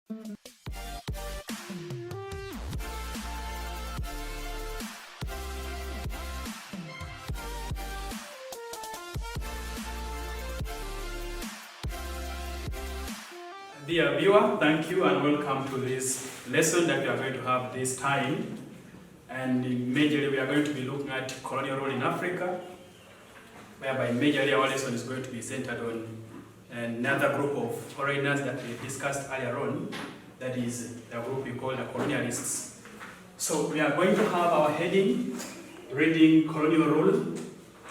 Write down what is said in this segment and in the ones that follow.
Dear viewer, thank you and welcome to this lesson that we are going to have this time. And majorly we are going to be looking at colonial rule in Africa, whereby majorly our lesson is going to be centered on another group of foreigners that we discussed earlier on, that is the group we call the colonialists. So we are going to have our heading, reading colonial rule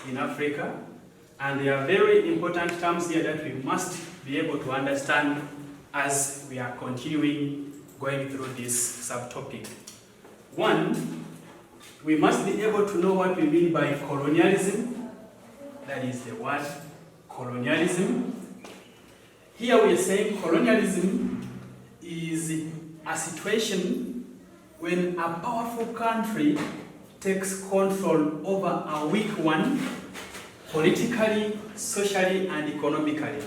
in Africa, and there are very important terms here that we must be able to understand as we are continuing going through this subtopic. One, we must be able to know what we mean by colonialism. That is the word colonialism. Here we are saying colonialism is a situation when a powerful country takes control over a weak one, politically, socially, and economically.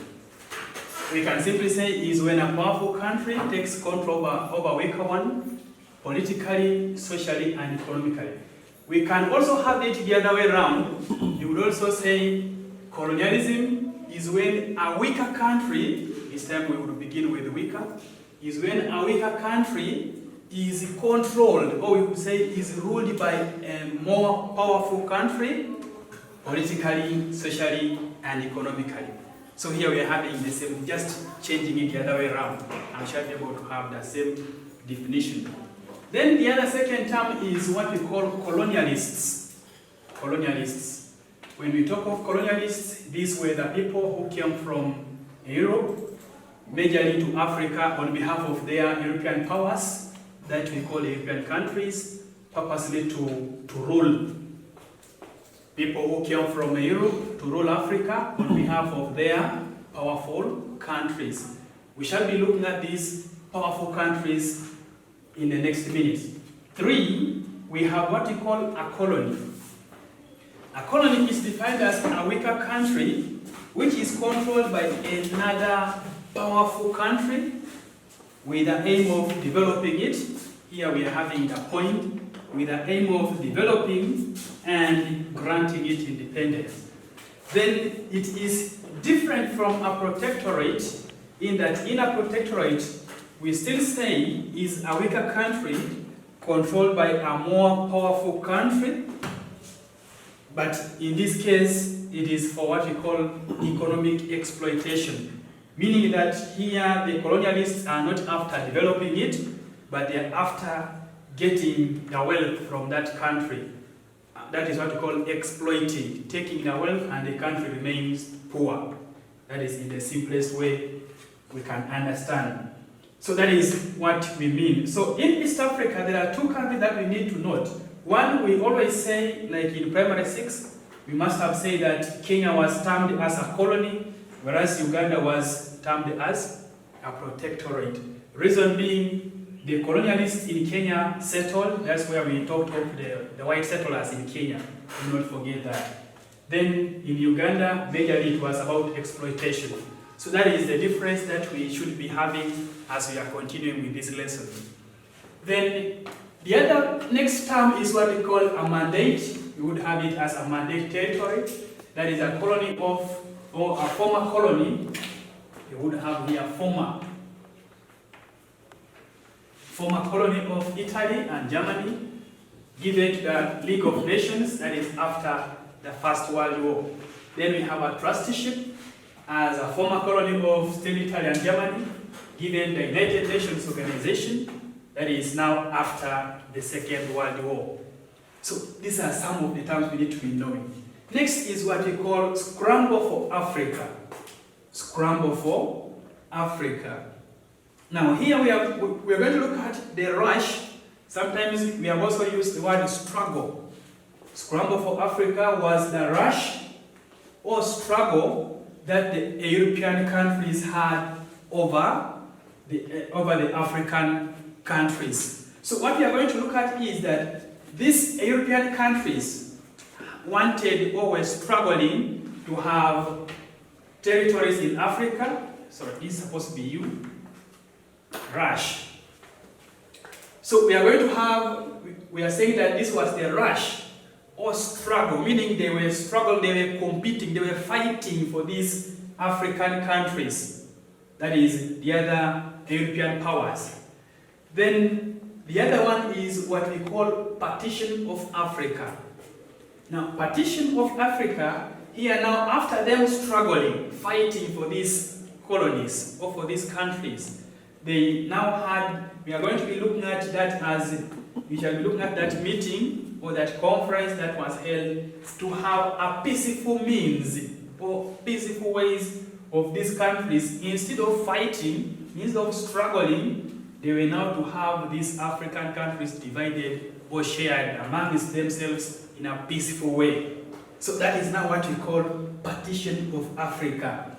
We can simply say is when a powerful country takes control over a weaker one, politically, socially, and economically. We can also have it the other way around. You would also say colonialism is when a weaker country, this time we would begin with weaker, is when a weaker country is controlled, or we would say is ruled by a more powerful country, politically, socially, and economically. So here we are having the same, just changing it the other way around. I'm sure you're able to have the same definition. Then the other second term is what we call colonialists. Colonialists. When we talk of colonialists, these were the people who came from Europe, majorly to Africa on behalf of their European powers, that we call European countries, purposely to rule. People who came from Europe to rule Africa on behalf of their powerful countries. We shall be looking at these powerful countries in the next minute. 3, we have what we call a colony. A colony is defined as a weaker country which is controlled by another powerful country with the aim of developing it. Here we are having the point, with the aim of developing and granting it independence. Then it is different from a protectorate in that in a protectorate we still say is a weaker country controlled by a more powerful country, but in this case it is for what we call economic exploitation, meaning that here the colonialists are not after developing it, but they are after getting the wealth from that country. That is what we call exploiting, taking the wealth and the country remains poor. That is in the simplest way we can understand. So that is what we mean. So in East Africa, there are 2 countries that we need to note. One, we always say, like in primary 6, we must have said that Kenya was termed as a colony, whereas Uganda was termed as a protectorate. Reason being, the colonialists in Kenya settled. That's where we talked of the white settlers in Kenya. Do not forget that. Then in Uganda, majorly it was about exploitation. So that is the difference that we should be having as we are continuing with this lesson. Then the other next term is what we call a mandate. We would have it as a mandate territory. That is a colony of, or a former colony. We would have here former colony of Italy and Germany, given to the League of Nations, that is after the First World War. Then we have a trusteeship as a former colony of still Italy and Germany, given the United Nations organization, that is now after the Second World War. So these are some of the terms we need to be knowing. Next is what we call scramble for Africa. Scramble for Africa. Now here we are going to look at the rush. Sometimes we have also used the word struggle. Scramble for Africa was the rush or struggle that the European countries had over the African countries. So what we are going to look at is that these European countries wanted or were struggling to have territories in Africa. Sorry, this is supposed to be you. rush. So we are going to have, we are saying that this was the rush or struggle, meaning they were struggling, they were competing, they were fighting for these African countries, that is the other European powers. Then the other one is what we call partition of Africa. Now, partition of Africa, here now after them struggling, fighting for these colonies or for these countries, they now had, we are going to be looking at that as, we shall be looking at that meeting or that conference that was held to have a peaceful means or peaceful ways of these countries, instead of fighting, instead of struggling, they were now to have these African countries divided or shared amongst themselves in a peaceful way. So that is now what we call partition of Africa.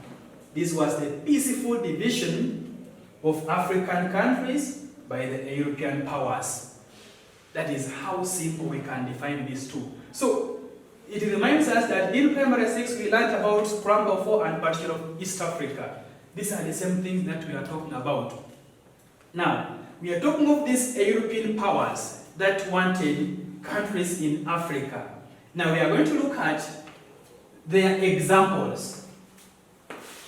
This was the peaceful division of African countries by the European powers. That is how simple we can define these two. So it reminds us that in primary 6 we learned about scramble for and partition of East Africa. These are the same things that we are talking about. Now, we are talking of these European powers that wanted countries in Africa. Now we are going to look at their examples.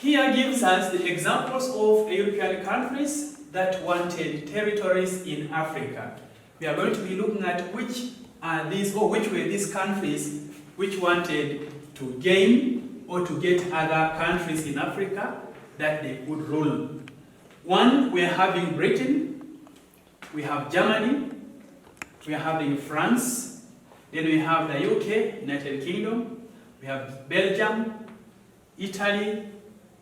Here gives us the examples of European countries that wanted territories in Africa. We are going to be looking at which are these, or which were these countries which wanted to gain or to get other countries in Africa that they could rule. One, we are having Britain, we have Germany, we are having France, then we have the UK, United Kingdom, we have Belgium, Italy,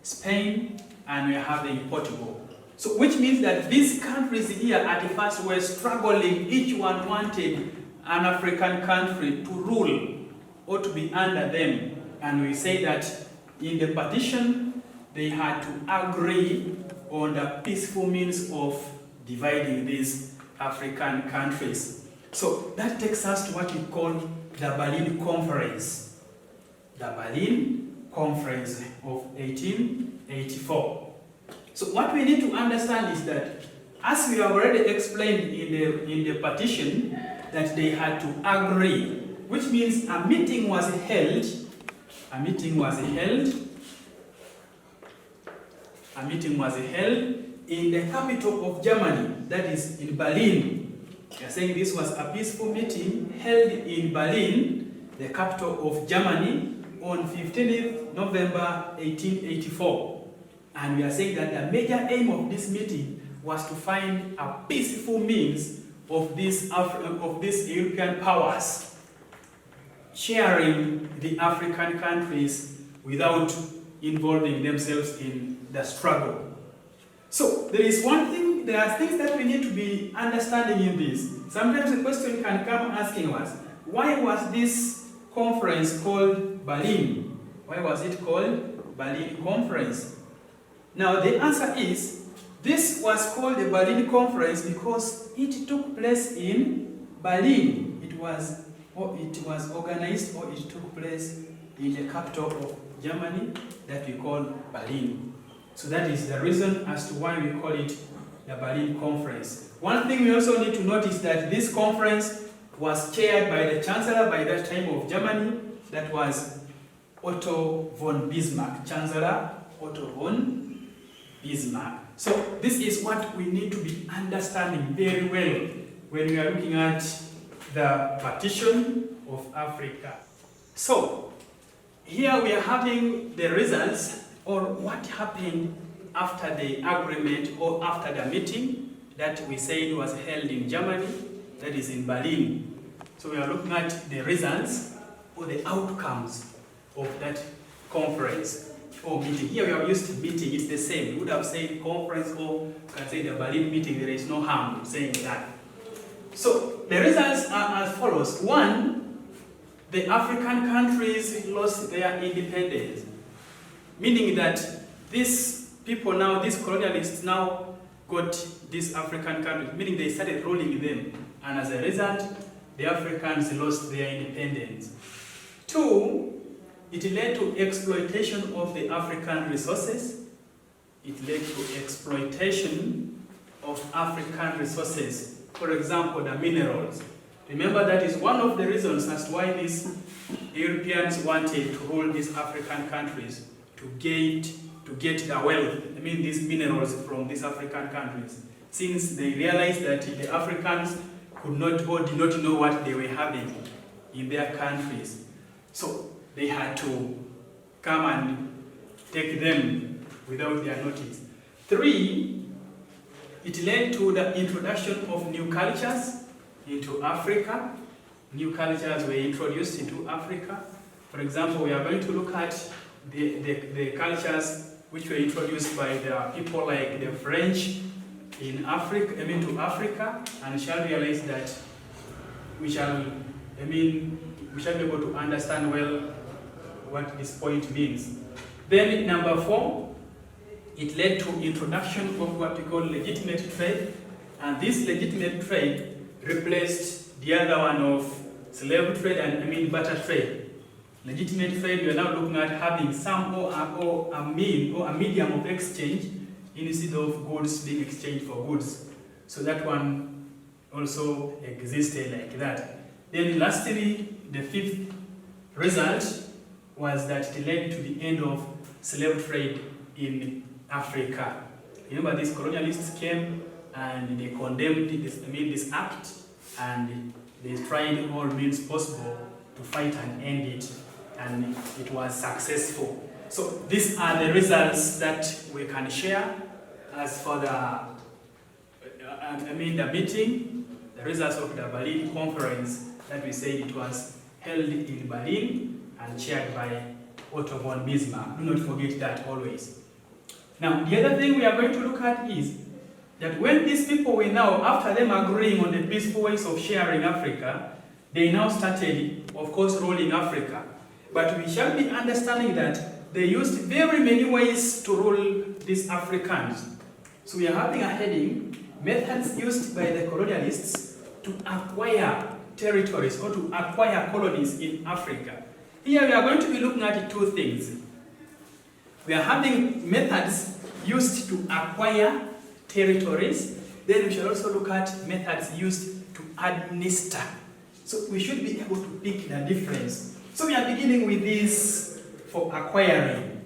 Spain, and we are having Portugal. So which means that these countries here at first were struggling, each one wanted an African country to rule or to be under them. And we say that in the partition, they had to agree on the peaceful means of dividing these African countries. So that takes us to what we call the Berlin Conference. The Berlin Conference of 1884. So what we need to understand is that, as we have already explained in the partition, that they had to agree, which means a meeting was held, in the capital of Germany, that is in Berlin. They are saying this was a peaceful meeting held in Berlin, the capital of Germany, on 15th November 1884. And we are saying that the major aim of this meeting was to find a peaceful means of these European powers sharing the African countries without involving themselves in the struggle. So there is one thing, there are things that we need to be understanding in this. Sometimes the question can come asking us, why was this conference called Berlin? Why was it called Berlin Conference? Now the answer is, this was called the Berlin Conference because it took place in Berlin. It was organized, or it took place in the capital of Germany that we call Berlin. So that is the reason as to why we call it the Berlin Conference. One thing we also need to notice that this conference was chaired by the Chancellor by that time of Germany, that was Otto von Bismarck, Chancellor Otto von Bismarck. So this is what we need to be understanding very well when we are looking at the partition of Africa. So here we are having the results, or what happened after the agreement or after the meeting that we said was held in Germany, that is in Berlin. So we are looking at the results or the outcomes of that conference or meeting. Here we have used meeting, it's the same. We would have said conference, or you can say the Berlin meeting. There is no harm in saying that. So the results are as follows. One, the African countries lost their independence, meaning that these people now, these colonialists now got these African countries, meaning they started ruling them, and as a result, the Africans lost their independence. Two, it led to exploitation of the African resources. It led to exploitation of African resources. For example, the minerals. Remember, that is one of the reasons as to why these Europeans wanted to rule these African countries, to get the wealth, these minerals from these African countries, since they realized that the Africans could not or did not know what they were having in their countries. So they had to come and take them without their notice. 3, it led to the introduction of new cultures into Africa. New cultures were introduced into Africa. For example, we are going to look at the cultures which were introduced by the people like the French in Africa, to Africa, and shall realize that we shall be able to understand well what this point means. Then number 4, it led to introduction of what we call legitimate trade, and this legitimate trade replaced the other one of slave trade and barter trade. Legitimate trade, we are now looking at having some or a medium of exchange instead of goods being exchanged for goods. So that one also existed like that. Then lastly, the 5th result was that it led to the end of slave trade in Africa. Remember, these colonialists came and they condemned this act, and they tried all means possible to fight and end it, and it was successful. So these are the results that we can share as for the meeting, the results of the Berlin conference that we said it was held in Berlin and chaired by Otto von Bismarck. Do not forget that always. Now, the other thing we are going to look at is that when these people were now, after them agreeing on the peaceful ways of sharing Africa, they now started, of course, ruling Africa. But we shall be understanding that they used very many ways to rule these Africans. So we are having a heading, methods used by the colonialists to acquire territories or to acquire colonies in Africa. Here we are going to be looking at 2 things. We are having methods used to acquire territories. Then we shall also look at methods used to administer. So we should be able to pick the difference. So we are beginning with this for acquiring.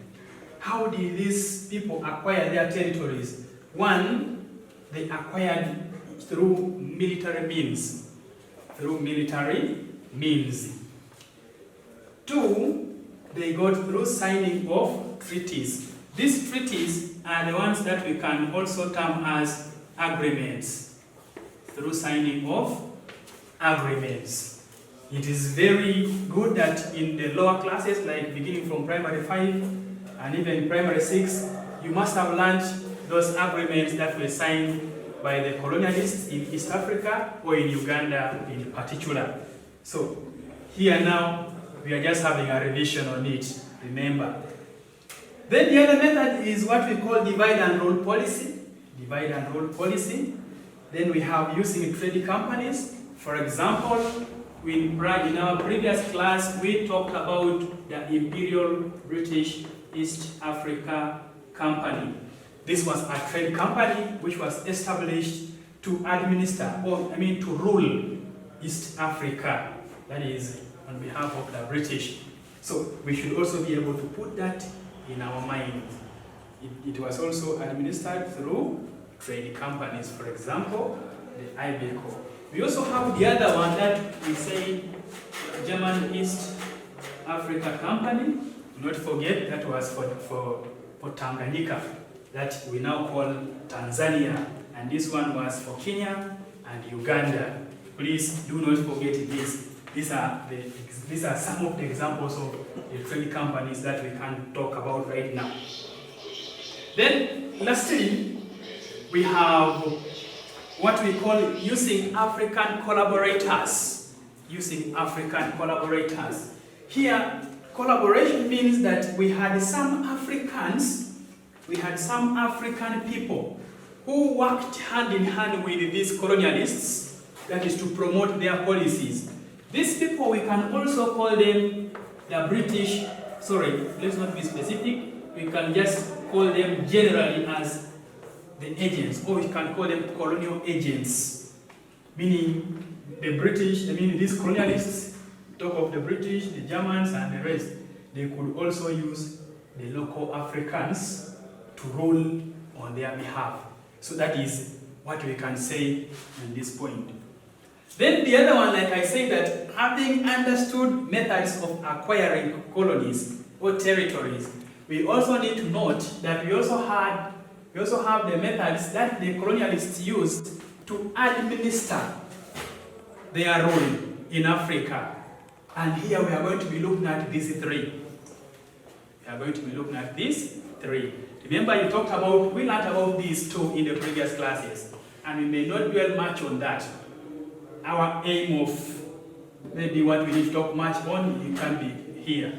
How did these people acquire their territories? 1, they acquired through military means. Through military means. 2, they got through signing of treaties. These treaties are the ones that we can also term as agreements. Through signing of agreements. It is very good that in the lower classes, like beginning from primary 5 and even primary 6, you must have learned those agreements that were signed by the colonialists in East Africa or in Uganda in particular. So here now, we are just having a revision on it, remember. Then the other method is what we call divide and rule policy. Divide and rule policy. Then we have using trade companies. For example, in our previous class, we talked about the Imperial British East Africa Company. This was a trade company which was established to administer, to rule East Africa. That is on behalf of the British. So we should also be able to put that in our mind. It was also administered through trade companies, for example, the Ibeco. We also have the other one that we say German East Africa Company. Do not forget that was for Tanganyika, that we now call Tanzania, and this one was for Kenya and Uganda. Please do not forget this. These are some of the examples of the trade companies that we can talk about right now. Then, lastly, we have what we call using African collaborators. Using African collaborators. Here, collaboration means that we had some African people who worked hand in hand with these colonialists, that is to promote their policies. These people, we can also call them the British, let's not be specific, we can just call them generally as the agents, or we can call them colonial agents, meaning the British, I mean these colonialists, talk of the British, the Germans, and the rest, they could also use the local Africans to rule on their behalf. So that is what we can say in this point. Then the other one, like I say, that having understood methods of acquiring colonies or territories, we also need to note that we also have the methods that the colonialists used to administer their rule in Africa. And here we are going to be looking at these three. We are going to be looking at these three. Remember, we learned about these two in the previous classes, and we may not dwell much on that. Our aim of maybe what we need to talk much on, it can be here.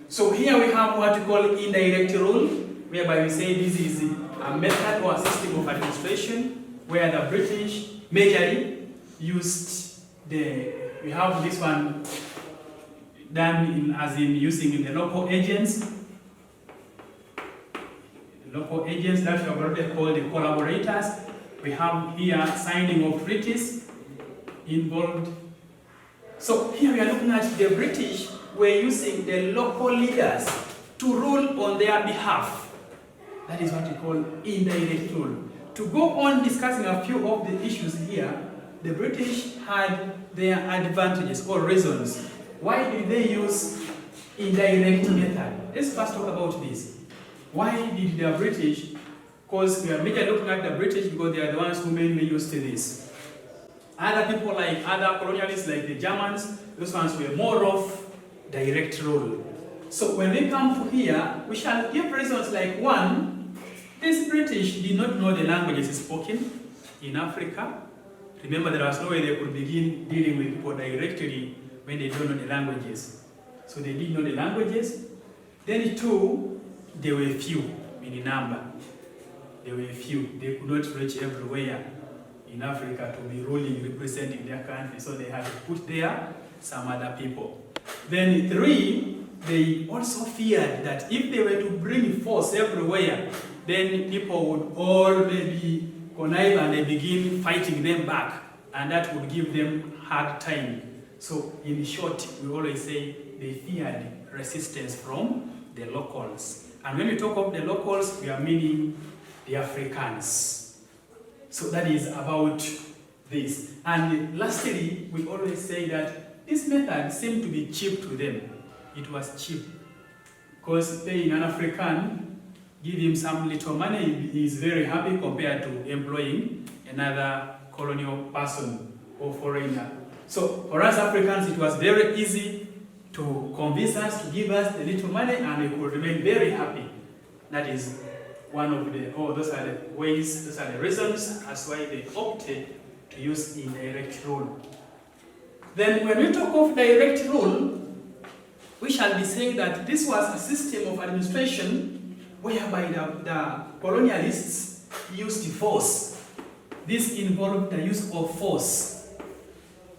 So here we have what we call indirect rule, whereby we say this is a method or a system of administration where the British majorly used we have this one done as in using the local agents. The local agents that we have already called the collaborators. We have here signing of treaties involved. So here we are looking at the British were using the local leaders to rule on their behalf. That is what we call indirect rule. To go on discussing a few of the issues here, the British had their advantages or reasons. Why did they use indirect method? Let's first talk about this. Why did the British, because we are mainly looking at the British because they are the ones who mainly used to this. Other people like other colonialists like the Germans, those ones were more of direct rule. So when we come to here, we shall give reasons like one, these British did not know the languages spoken in Africa. Remember, there was no way they could begin dealing with people directly when they don't know the languages. So they didn't know the languages. Then two, they were few in number. They were few. They could not reach everywhere in Africa to be ruling, representing their country. So they had to put there some other people. Then three, they also feared that if they were to bring force everywhere, then people would all maybe connive and they begin fighting them back, and that would give them hard time. So in short, we always say they feared resistance from the locals. And when we talk of the locals, we are meaning the Africans. So that is about this. And lastly, we always say that this method seemed to be cheap to them. It was cheap. Because paying an African, give him some little money, he is very happy compared to employing another colonial person or foreigner. So for us Africans, it was very easy to convince us to give us the little money, and we could remain very happy. That is one of those are the ways, those are the reasons as why they opted to use indirect rule. Then when we talk of direct rule, we shall be saying that this was a system of administration whereby the colonialists used force. This involved the use of force.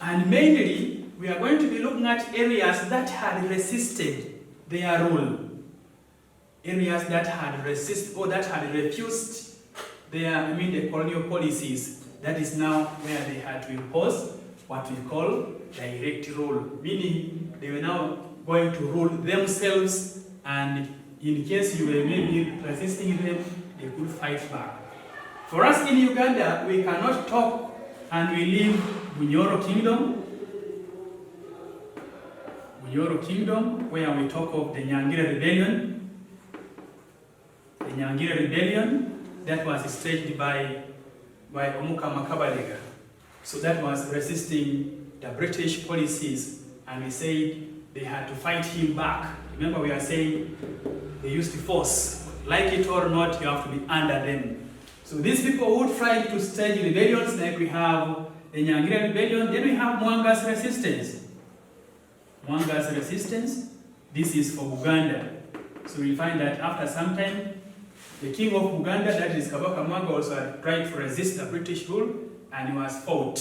And mainly, we are going to be looking at areas that had resisted their rule. Areas that had resisted or that had refused the colonial policies. That is now where they had to impose what we call direct rule, meaning they were now going to rule themselves, and in case you were maybe resisting them, they could fight back. For us in Uganda, we cannot talk and we leave Bunyoro Kingdom, where we talk of the Nyangira Rebellion. The Nyangira Rebellion that was staged by Omuka Makabalega. So that was resisting the British policies, and we said they had to fight him back. Remember, we are saying they used force. Like it or not, you have to be under them. So these people would try to stage rebellions, like we have the Nyangira Rebellion. Then we have Mwanga's resistance. Mwanga's resistance, this is for Uganda. So we find that after some time, the king of Uganda, that is Kabaka Mwanga, also tried to resist the British rule, and he was fought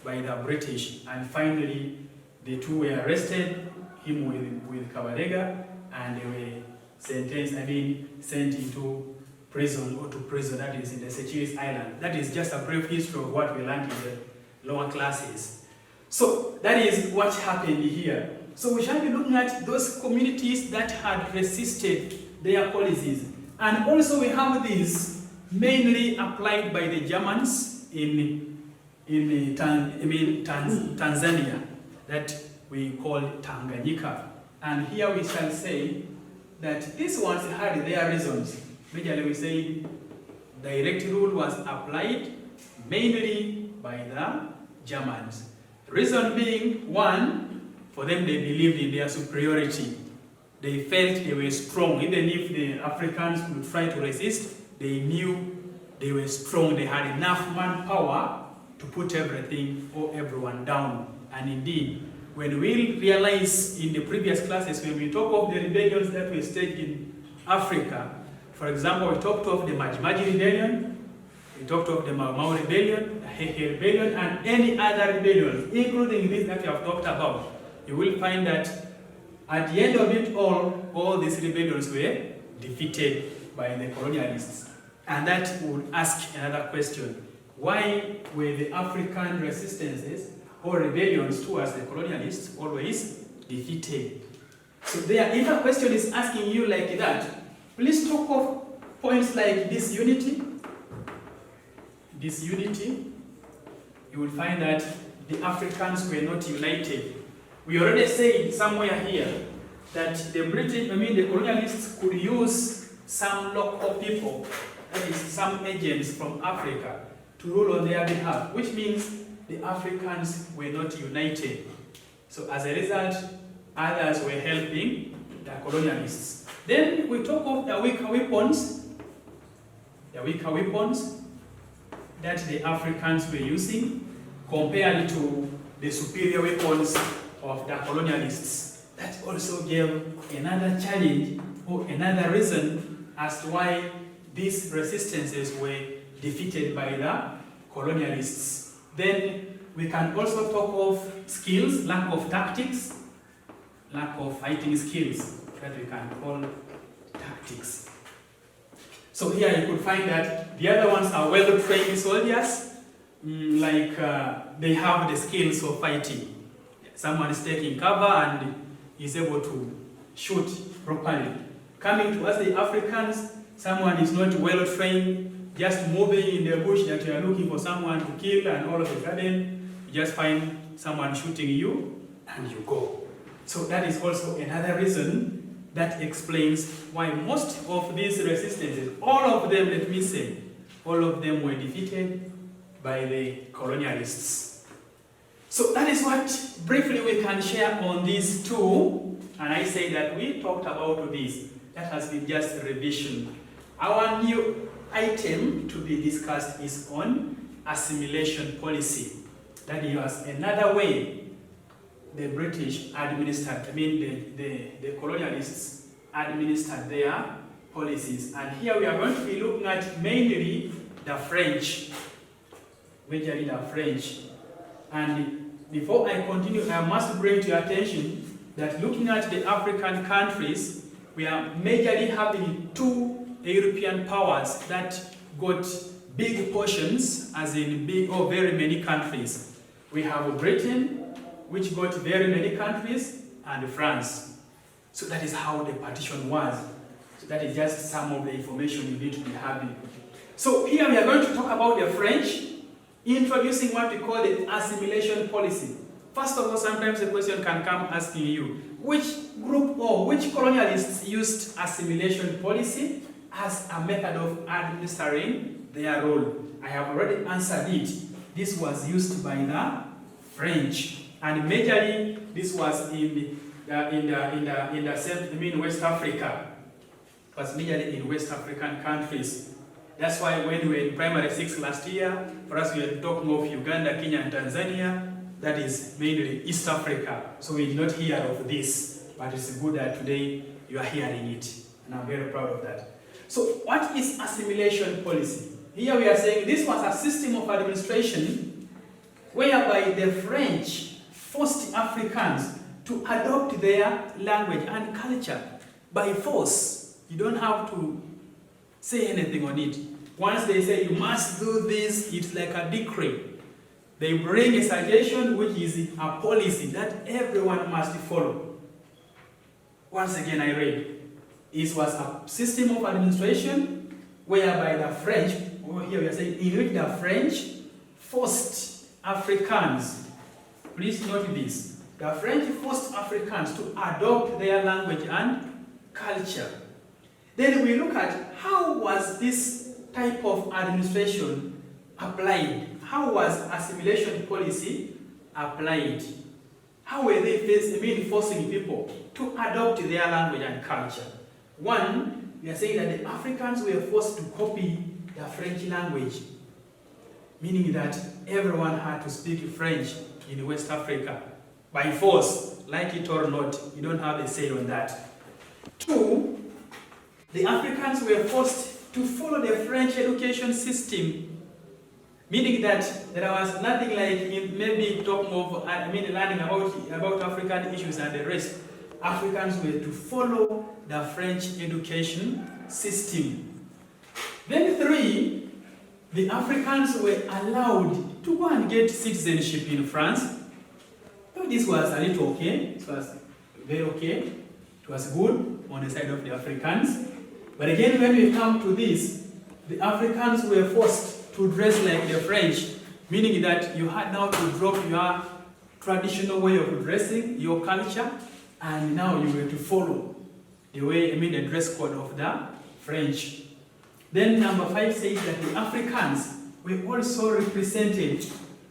by the British. And finally, the two were arrested, him with Kabalega, and they were sent into prison or to prison, that is in the Seychelles Island. That is just a brief history of what we learned in the lower classes. So that is what happened here. So we shall be looking at those communities that had resisted their policies. And also we have these mainly applied by the Germans in Tanzania, that we call Tanganyika. And here we shall say that these ones had their reasons. Majorly we say direct rule was applied mainly by the Germans. The reason being, one, for them they believed in their superiority. They felt they were strong. Even if the Africans would try to resist, they knew they were strong. They had enough manpower to put everything or everyone down. And indeed, when we realize in the previous classes, when we talk of the rebellions that were staged in Africa, for example, we talked of the Maji Rebellion, we talked of the Mau Mau Rebellion, the Hehe Rebellion, and any other rebellions, including this that we have talked about. You will find that at the end of it all these rebellions were defeated by the colonialists. And that would ask another question. Why were the African resistances or rebellions towards the colonialists always defeated? So there, if a question is asking you like that, please talk of points like this unity. This unity, you will find that the Africans were not united. We already said somewhere here that the colonialists could use some local people, that is, some agents from Africa, to rule on their behalf, which means the Africans were not united. So as a result, others were helping the colonialists. Then we talk of the weaker weapons that the Africans were using compared to the superior weapons of the colonialists. That also gave another challenge or another reason as to why these resistances were defeated by the colonialists. Then we can also talk of skills, lack of tactics, lack of fighting skills that we can call tactics. So here you could find that the other ones are well-trained soldiers, they have the skills of fighting. Someone is taking cover and is able to shoot properly. Coming to us, the Africans, someone is not well-trained, just moving in the bush that you are looking for someone to kill, and all of a sudden, you just find someone shooting you, and you go. So that is also another reason that explains why most of these resistances, all of them, let me say, all of them were defeated by the colonialists. So that is what briefly we can share on these two, and I say that we talked about this. That has been just a revision. Our new item to be discussed is on assimilation policy. That is another way the British administered, the colonialists administered their policies. And here we are going to be looking at mainly the French, majorly the French. And before I continue, I must bring to your attention that looking at the African countries, we are majorly having two European powers that got big portions, as in big or very many countries. We have Britain, which got very many countries, and France. So that is how the partition was. So that is just some of the information you need to be having. So here we are going to talk about the French, introducing what we call the assimilation policy. First of all, sometimes the question can come asking you, which group or which colonialists used assimilation policy as a method of administering their rule? I have already answered it. This was used by the French, and majorly this was in West Africa. It was majorly in West African countries. That's why when we were in primary 6 last year, for us we were talking of Uganda, Kenya, and Tanzania. That is mainly East Africa. So we did not hear of this, but it's good that today you are hearing it, and I'm very proud of that. So what is assimilation policy? Here we are saying this was a system of administration whereby the French forced Africans to adopt their language and culture by force. You don't have to say anything on it. Once they say you must do this, it's like a decree. They bring a suggestion which is a policy that everyone must follow. Once again, I read, it was a system of administration whereby the French, or here we are saying, in which the French forced Africans, please note this, the French forced Africans to adopt their language and culture. Then we look at how was this type of administration applied? How was assimilation policy applied? How were they forcing people to adopt their language and culture? One, we are saying that the Africans were forced to copy the French language, meaning that everyone had to speak French in West Africa. By force, like it or not, you don't have a say on that. Two, the Africans were forced to follow the French education system, meaning that there was nothing like maybe learning about African issues and the rest. Africans were to follow the French education system. Then three, the Africans were allowed to go and get citizenship in France. So this was a little okay, it was very okay, it was good on the side of the Africans. But again, when we come to this, the Africans were forced to dress like the French, meaning that you had now to drop your traditional way of dressing, your culture, and now you were to follow the way, the dress code of the French. Then number 5 says that the Africans were also represented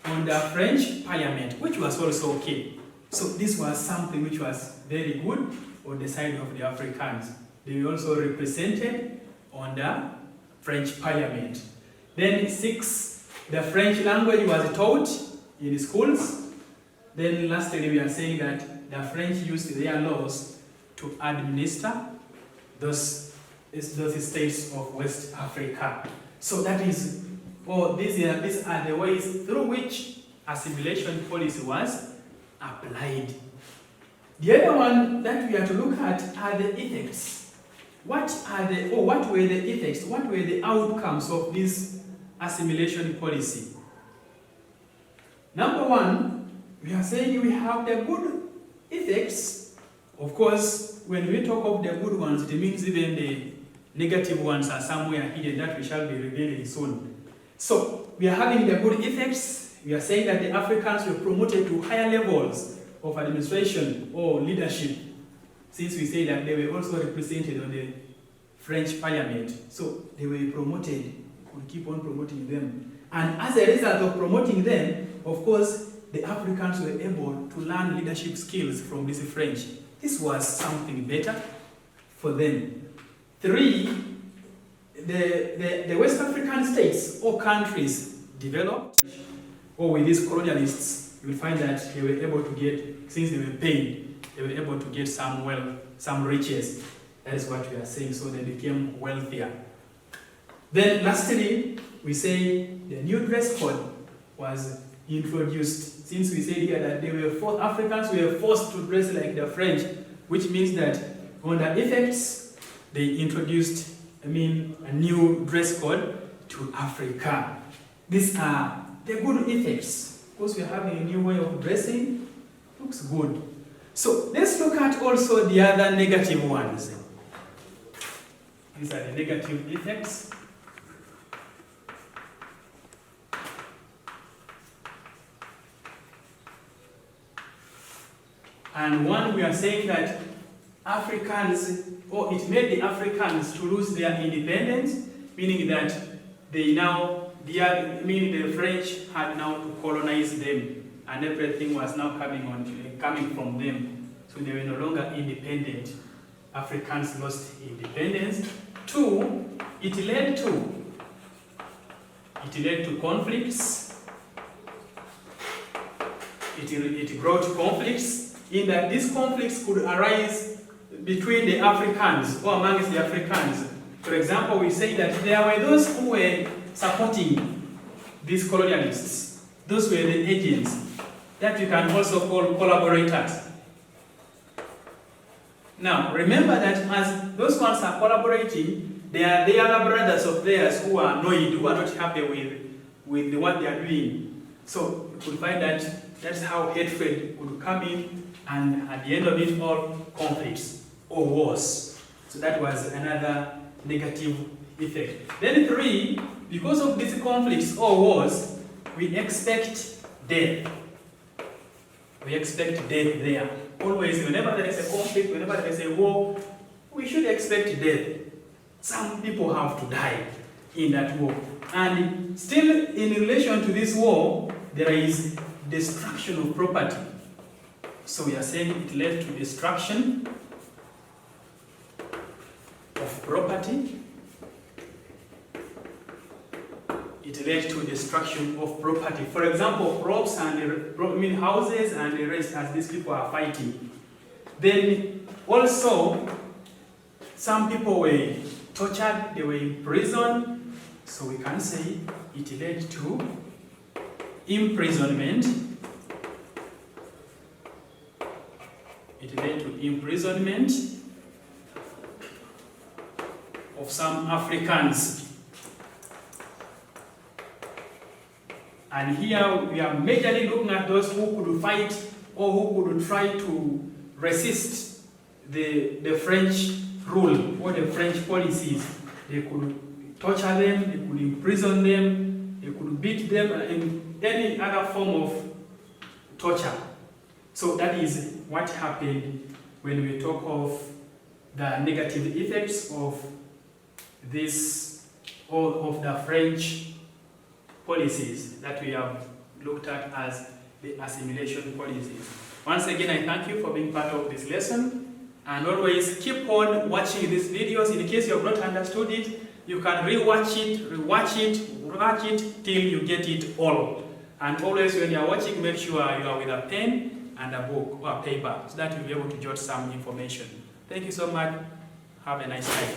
on the French Parliament, which was also okay. So this was something which was very good on the side of the Africans. They were also represented on the French Parliament. Then 6, the French language was taught in schools. Then lastly, we are saying that the French used their laws to administer those states of West Africa. So that is, these are the ways through which assimilation policy was applied. The other one that we are to look at are the effects. What were the effects? What were the outcomes of this assimilation policy? Number 1, we are saying we have the good effects. Of course, when we talk of the good ones, it means even the negative ones are somewhere hidden that we shall be revealing soon. So, we are having the good effects. We are saying that the Africans were promoted to higher levels of administration or leadership, since we say that they were also represented on the French Parliament. So, they were promoted. We keep on promoting them. And as a result of promoting them, of course, the Africans were able to learn leadership skills from this French. This was something better for them. 3, the West African states or countries developed, or with these colonialists, you will find that they were able to get, since they were paid, they were able to get some wealth, some riches. That is what we are saying, so they became wealthier. Then lastly, we say the new dress code was introduced. Since we said here that Africans were forced to dress like the French, which means that on the effects, they introduced, a new dress code to Africa. These are the good effects. Of course, we are having a new way of dressing. Looks good. So let's look at also the other negative ones. These are the negative effects. And one, we are saying that Africans, or it made the Africans to lose their independence, meaning that the French had now to colonize them, and everything was now coming from them. So they were no longer independent. Africans lost independence. 2, it led to conflicts. It brought conflicts, in that these conflicts could arise between the Africans or amongst the Africans. For example, we say that there were those who were supporting these colonialists. Those were the agents that you can also call collaborators. Now, remember that as those ones are collaborating, there are the other brothers of theirs who are annoyed, who are not happy with what they are doing. So you could find that that's how hatred would come in, and at the end of it all, conflicts or wars. So that was another negative effect. Then 3, because of these conflicts or wars, we expect death. We expect death there. Always, whenever there is a conflict, whenever there is a war, we should expect death. Some people have to die in that war. And still, in relation to this war, there is destruction of property. So we are saying it led to destruction of property. It led to destruction of property. For example, crops and houses and the rest, as these people are fighting. Then also, some people were tortured, they were in prison. So we can say it led to imprisonment. It led to imprisonment of some Africans. And here we are majorly looking at those who could fight or who could try to resist the French rule or the French policies. They could torture them, they could imprison them, they could beat them, and any other form of torture. So that is what happened when we talk of the negative effects of this, or of the French policies that we have looked at as the assimilation policies. Once again, I thank you for being part of this lesson, and always keep on watching these videos. In case you have not understood it, you can rewatch it till you get it all. And always when you are watching, make sure you are with a pen and a book or a paper so that you'll be able to jot some information. Thank you so much. Have a nice time.